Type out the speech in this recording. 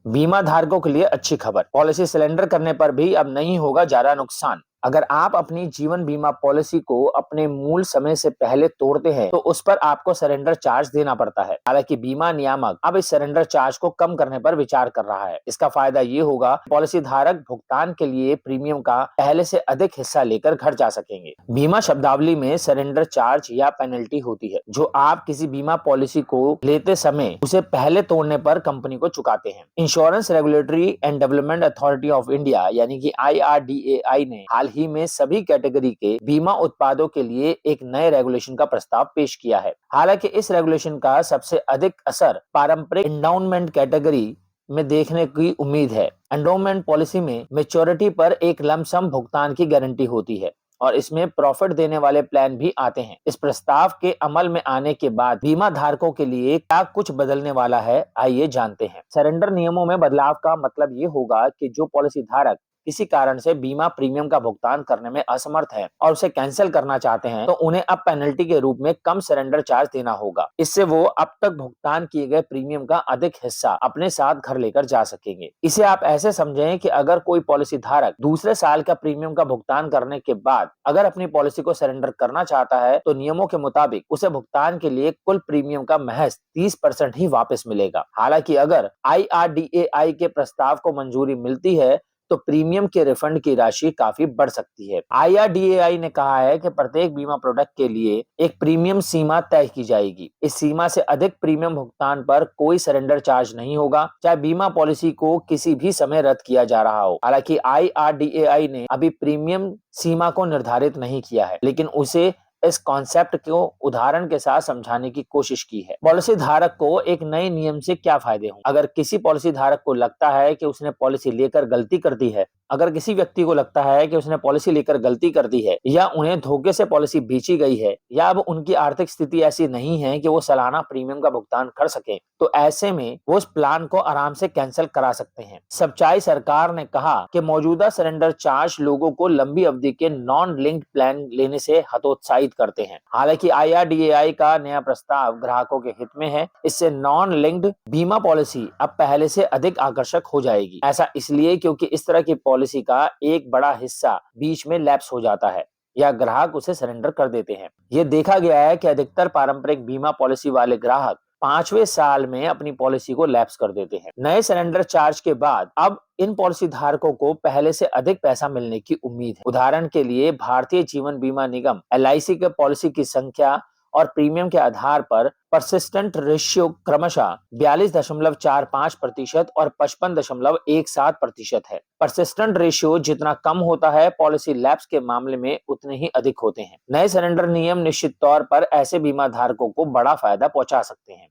बीमा धारकों के लिए अच्छी खबर, पॉलिसी सरेंडर करने पर भी अब नहीं होगा ज्यादा नुकसान। अगर आप अपनी जीवन बीमा पॉलिसी को अपने मूल समय से पहले तोड़ते हैं तो उस पर आपको सरेंडर चार्ज देना पड़ता है। हालांकि बीमा नियामक अब इस सरेंडर चार्ज को कम करने पर विचार कर रहा है। इसका फायदा ये होगा, पॉलिसी धारक भुगतान के लिए प्रीमियम का पहले से अधिक हिस्सा लेकर घर जा सकेंगे। बीमा शब्दावली में सरेंडर चार्ज या पेनल्टी होती है जो आप किसी बीमा पॉलिसी को लेते समय उसे पहले तोड़ने पर कंपनी को चुकाते हैं। Insurance regulatory and development authority of India यानी कि IRDAI ने हाल ही में सभी कैटेगरी के बीमा उत्पादों के लिए एक नए रेगुलेशन का प्रस्ताव पेश किया है। हालांकि इस रेगुलेशन का सबसे अधिक असर पारंपरिक एंडाउमेंट कैटेगरी में देखने की उम्मीद है। एंडाउमेंट पॉलिसी में मैच्योरिटी पर एक लमसम भुगतान की गारंटी होती है और इसमें प्रॉफिट देने वाले प्लान भी आते हैं। इस प्रस्ताव के अमल में आने के बाद बीमा धारकों के लिए क्या कुछ बदलने वाला है, आइए जानते हैं। सरेंडर नियमों में बदलाव का मतलब ये होगा कि जो पॉलिसी धारक किसी कारण से बीमा प्रीमियम का भुगतान करने में असमर्थ है और उसे कैंसिल करना चाहते हैं तो उन्हें अब पेनल्टी के रूप में कम सरेंडर चार्ज देना होगा। इससे वो अब तक भुगतान किए गए प्रीमियम का अधिक हिस्सा अपने साथ घर लेकर जा सकेंगे। इसे आप ऐसे समझें कि अगर कोई पॉलिसी धारक दूसरे साल का प्रीमियम का भुगतान करने के बाद अगर अपनी पॉलिसी को सरेंडर करना चाहता है तो नियमों के मुताबिक उसे भुगतान के लिए कुल प्रीमियम का महज 30% ही वापस मिलेगा। हालांकि अगर IRDAI के प्रस्ताव को मंजूरी मिलती है तो प्रीमियम के रिफंड की राशि काफी बढ़ सकती है। IRDAI ने कहा है कि प्रत्येक बीमा प्रोडक्ट के लिए एक प्रीमियम सीमा तय की जाएगी। इस सीमा से अधिक प्रीमियम भुगतान पर कोई सरेंडर चार्ज नहीं होगा, चाहे बीमा पॉलिसी को किसी भी समय रद्द किया जा रहा हो। हालांकि IRDAI ने अभी प्रीमियम सीमा को निर्धारित नहीं किया है, लेकिन उसे इस कॉन्सेप्ट को उदाहरण के साथ समझाने की कोशिश की है। पॉलिसी धारक को एक नए नियम से क्या फायदे हों? अगर किसी पॉलिसी धारक को लगता है कि उसने पॉलिसी लेकर गलती कर दी है, अगर किसी व्यक्ति को लगता है कि उसने पॉलिसी लेकर गलती कर दी है या उन्हें धोखे से पॉलिसी बेची गई है या अब उनकी आर्थिक स्थिति ऐसी नहीं है कि वो सालाना प्रीमियम का भुगतान कर सके, तो ऐसे में वो उस प्लान को आराम से कैंसिल करा सकते हैं। सच्चाई सरकार ने कहा कि मौजूदा सरेंडर चार्ज लोगों को लंबी अवधि के नॉन लिंक्ड प्लान लेने से हतोत्साहित करते हैं। हालांकि IRDAI का नया प्रस्ताव ग्राहकों के हित में है। इससे नॉन लिंक्ड बीमा पॉलिसी अब पहले से अधिक आकर्षक हो जाएगी। ऐसा इसलिए क्योंकि इस तरह की पॉलिसी का एक बड़ा हिस्सा बीच में लैप्स हो जाता है या ग्राहक उसे सरेंडर कर देते हैं। ये देखा गया है कि अधिकतर पारंपरिक बीमा पॉलिसी वाले ग्राहक 5वें साल में अपनी पॉलिसी को लैप्स कर देते हैं। नए सरेंडर चार्ज के बाद अब इन पॉलिसी धारकों को पहले से अधिक पैसा मिलने की उम्मीद है। उदाहरण के लिए भारतीय जीवन बीमा निगम LIC के पॉलिसी की संख्या और प्रीमियम के आधार पर परसिस्टेंट रेशियो क्रमशः 42.45% और 55.17% है। परसिस्टेंट रेशियो जितना कम होता है, पॉलिसी लैप्स के मामले में उतने ही अधिक होते हैं। नए सरेंडर नियम निश्चित तौर पर ऐसे बीमा धारकों को बड़ा फायदा पहुंचा सकते हैं।